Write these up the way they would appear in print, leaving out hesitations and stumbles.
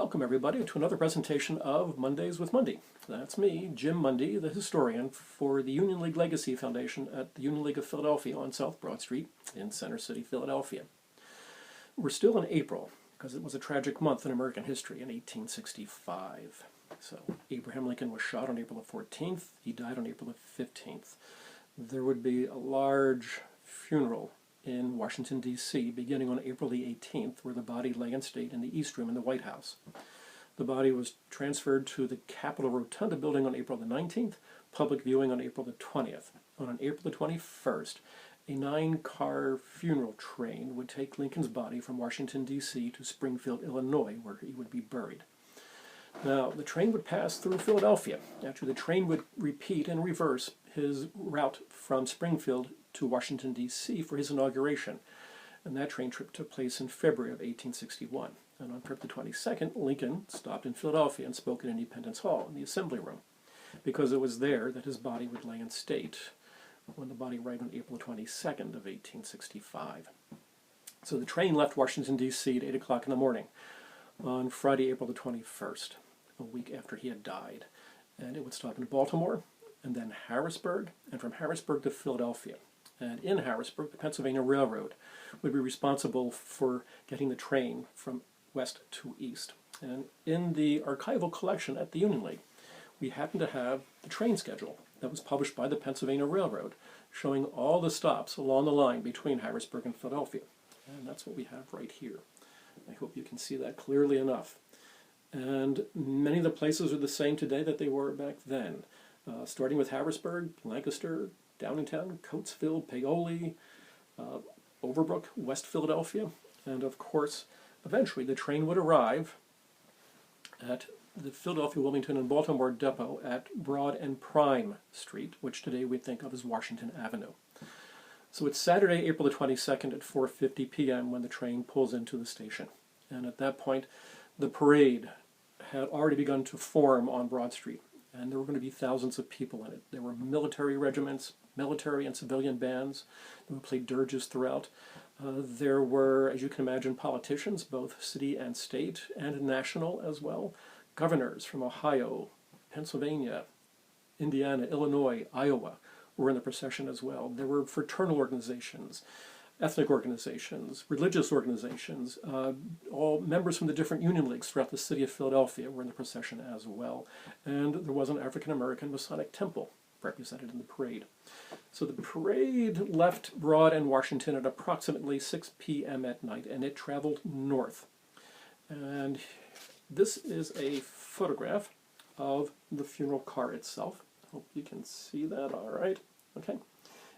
Welcome everybody to another presentation of Mondays with Mundy. That's me, Jim Mundy, the historian for the Union League Legacy Foundation at the Union League of Philadelphia on South Broad Street in Center City, Philadelphia. We're still in April because it was a tragic month in American history in 1865. So Abraham Lincoln was shot on April the 14th. He died on April the 15th. There would be a large funeral in Washington, D.C., beginning on April the 18th, where the body lay in state in the East Room in the White House. The body was transferred to the Capitol Rotunda building on April the 19th, public viewing on April the 20th. On April the 21st, a 9-car funeral train would take Lincoln's body from Washington, D.C. to Springfield, Illinois, where he would be buried. Now, the train would pass through Philadelphia. Actually, the train would repeat and reverse his route from Springfield to Washington, D.C. for his inauguration. And that train trip took place in February of 1861. And on February the 22nd, Lincoln stopped in Philadelphia and spoke at Independence Hall in the Assembly Room, because it was there that his body would lay in state when the body arrived on April the 22nd of 1865. So the train left Washington, D.C. at 8 o'clock in the morning on Friday, April the 21st, a week after he had died. And it would stop in Baltimore, and then Harrisburg, and from Harrisburg to Philadelphia. And in Harrisburg, the Pennsylvania Railroad would be responsible for getting the train from west to east. And in the archival collection at the Union League, we happen to have the train schedule that was published by the Pennsylvania Railroad, showing all the stops along the line between Harrisburg and Philadelphia. And that's what we have right here. I hope you can see that clearly enough. And many of the places are the same today that they were back then. Starting with Harrisburg, Lancaster, Downingtown, Coatesville, Paoli, Overbrook, West Philadelphia, and of course, eventually the train would arrive at the Philadelphia, Wilmington, and Baltimore depot at Broad and Prime Street, which today we think of as Washington Avenue. So it's Saturday, April the 22nd at 4:50 p.m. when the train pulls into the station. And at that point, the parade had already begun to form on Broad Street, and there were going to be thousands of people in it. There were military regiments, military and civilian bands that would play dirges throughout. There were, as you can imagine, politicians, both city and state, and national as well. Governors from Ohio, Pennsylvania, Indiana, Illinois, Iowa were in the procession as well. There were fraternal organizations, ethnic organizations, religious organizations, all members from the different union leagues throughout the city of Philadelphia were in the procession as well. And there was an African-American Masonic temple represented in the parade. So the parade left Broad and Washington at approximately 6 p.m. at night, and it traveled north. And this is a photograph of the funeral car itself. I hope you can see that all right. Okay.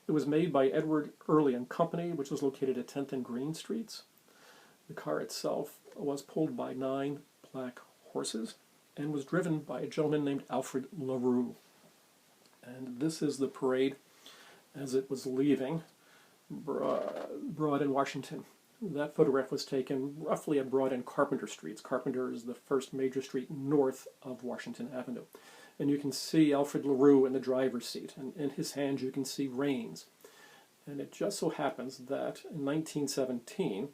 It was made by Edward Early and Company, which was located at 10th and Green Streets. The car itself was pulled by 9 black horses and was driven by a gentleman named Alfred LaRue. And this is the parade as it was leaving Broad and Washington. That photograph was taken roughly at Broad and Carpenter Streets. Carpenter is the first major street north of Washington Avenue. And you can see Alfred LaRue in the driver's seat, and in his hands you can see reins. And it just so happens that in 1917,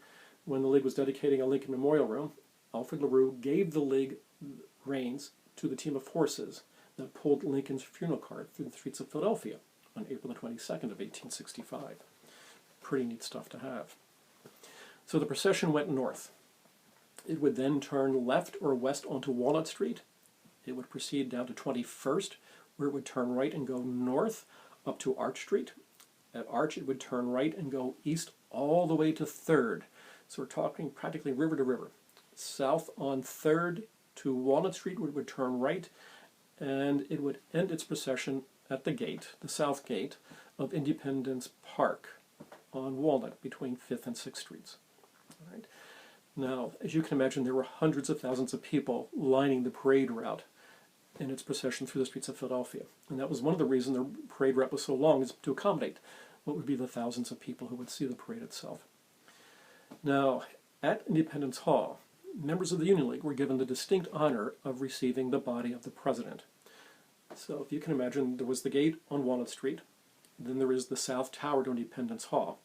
when the League was dedicating a Lincoln Memorial Room, Alfred LaRue gave the League reins to the team of horses that pulled Lincoln's funeral car through the streets of Philadelphia on April the 22nd of 1865. Pretty neat stuff to have. So the procession went north. It would then turn left or west onto Walnut Street. It would proceed down to 21st, where it would turn right and go north up to Arch Street. At Arch, it would turn right and go east all the way to 3rd. So we're talking practically river to river. South on 3rd to Walnut Street, where it would turn right, and it would end its procession at the gate, the south gate, of Independence Park on Walnut between 5th and 6th Streets. All right. Now, as you can imagine, there were hundreds of thousands of people lining the parade route in its procession through the streets of Philadelphia. And that was one of the reasons the parade route was so long, is to accommodate what would be the thousands of people who would see the parade itself. Now, at Independence Hall, members of the Union League were given the distinct honor of receiving the body of the president. So if you can imagine, there was the gate on Walnut Street, then there is the South Tower to Independence Hall,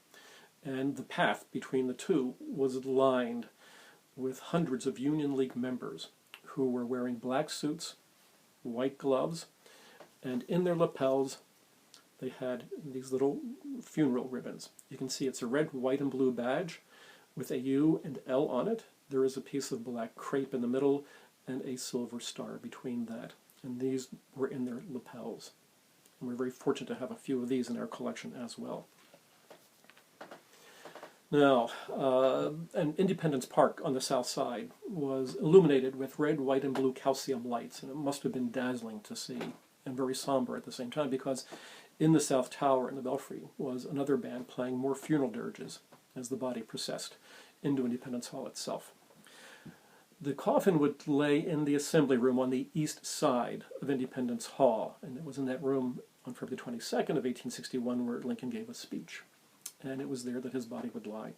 and the path between the two was lined with hundreds of Union League members who were wearing black suits, white gloves, and in their lapels they had these little funeral ribbons. You can see it's a red, white, and blue badge with a U and L on it. There is a piece of black crepe in the middle and a silver star between that. And these were in their lapels. And we're very fortunate to have a few of these in our collection as well. Now, and Independence Park on the south side was illuminated with red, white, and blue calcium lights, and it must have been dazzling to see, and very somber at the same time, because in the South Tower in the Belfry was another band playing more funeral dirges as the body processed into Independence Hall itself. The coffin would lay in the assembly room on the east side of Independence Hall, and it was in that room on February 22nd of 1861 where Lincoln gave a speech, and it was there that his body would lie.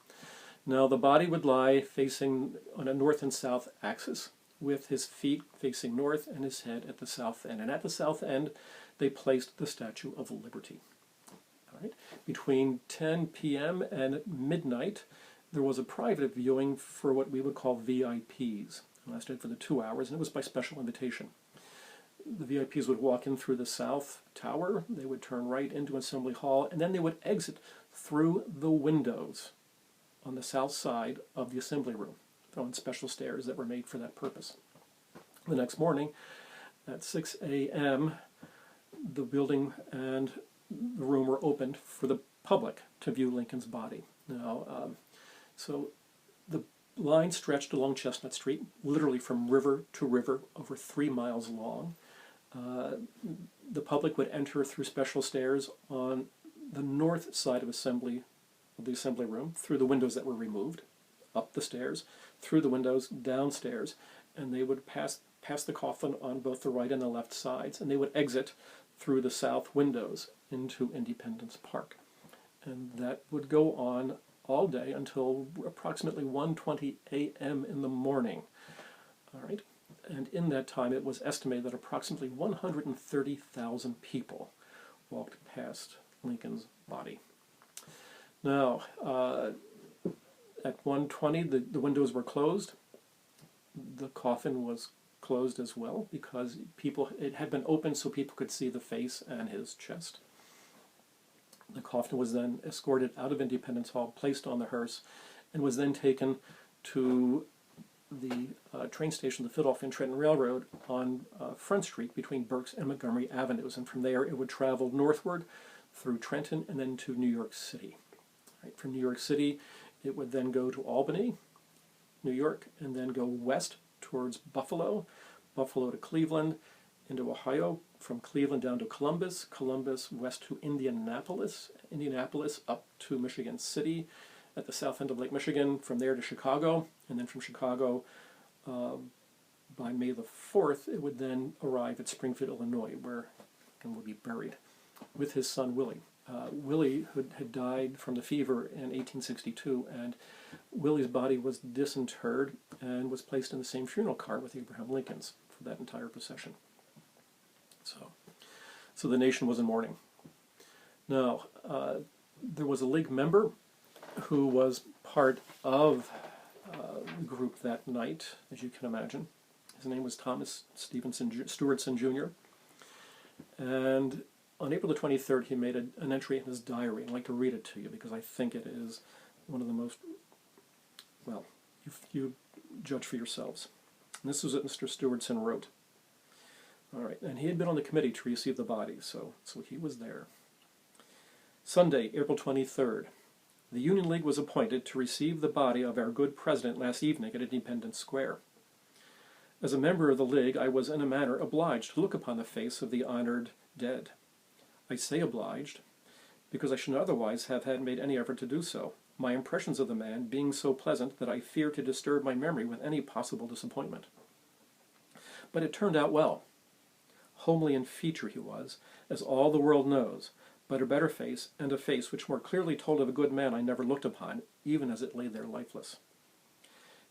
Now, the body would lie facing on a north and south axis, with his feet facing north and his head at the south end. And at the south end, they placed the Statue of Liberty. All right. Between 10 p.m. and midnight, there was a private viewing for what we would call VIPs. It lasted for the 2 hours, and it was by special invitation. The VIPs would walk in through the South Tower, they would turn right into Assembly Hall, and then they would exit through the windows on the south side of the Assembly Room, on special stairs that were made for that purpose. The next morning, at 6 a.m., the building and the room were opened for the public to view Lincoln's body. Now, so the line stretched along Chestnut Street, literally from river to river, over 3 miles long. The public would enter through special stairs on the north side of the assembly room, through the windows that were removed, up the stairs, through the windows, downstairs, and they would pass the coffin on both the right and the left sides, and they would exit through the south windows into Independence Park. And that would go on all day until approximately 1:20 a.m. in the morning. All right? And in that time, it was estimated that approximately 130,000 people walked past Lincoln's body. Now, at 1:20, the windows were closed. The coffin was closed as well because it had been opened so people could see the face and his chest. The coffin was then escorted out of Independence Hall, placed on the hearse, and was then taken to the train station, the Philadelphia and Trenton Railroad, on Front Street between Berks and Montgomery Avenues. And from there, it would travel northward through Trenton and then to New York City. Right, from New York City, it would then go to Albany, New York, and then go west towards Buffalo, Buffalo to Cleveland, into Ohio, from Cleveland down to Columbus, Columbus west to Indianapolis, Indianapolis up to Michigan City at the south end of Lake Michigan, from there to Chicago, and then from Chicago by May the 4th, it would then arrive at Springfield, Illinois, where Lincoln would be buried with his son Willie. Willie had died from the fever in 1862, and Willie's body was disinterred and was placed in the same funeral car with Abraham Lincoln's for that entire procession. So the nation was in mourning. Now, there was a League member who was part of the group that night, as you can imagine. His name was Thomas Stewardson Jr. And on April the 23rd, he made an entry in his diary. I'd like to read it to you because I think it is one of the most, well, you judge for yourselves. And this is what Mr. Stewardson wrote. All right, and he had been on the committee to receive the body, so he was there. Sunday, April 23rd. The Union League was appointed to receive the body of our good president last evening at Independence Square. As a member of the League, I was in a manner obliged to look upon the face of the honored dead. I say obliged, because I should not otherwise have had made any effort to do so, my impressions of the man being so pleasant that I fear to disturb my memory with any possible disappointment. But it turned out well. Homely in feature he was, as all the world knows, but a better face, and a face which more clearly told of a good man I never looked upon, even as it lay there lifeless.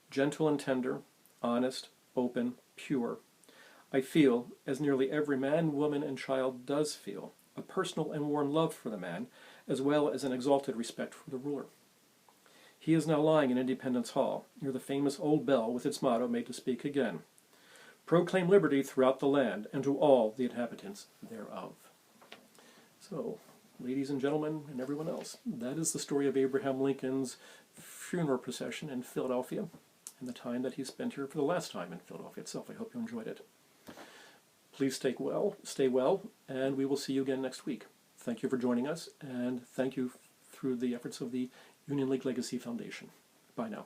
Gentle and tender, honest, open, pure, I feel, as nearly every man, woman, and child does feel, a personal and warm love for the man, as well as an exalted respect for the ruler. He is now lying in Independence Hall, near the famous old bell with its motto, made to speak again. Proclaim liberty throughout the land, and to all the inhabitants thereof. So, ladies and gentlemen, and everyone else, that is the story of Abraham Lincoln's funeral procession in Philadelphia, and the time that he spent here for the last time in Philadelphia itself. I hope you enjoyed it. Please stay well, and we will see you again next week. Thank you for joining us, and thank you through the efforts of the Union League Legacy Foundation. Bye now.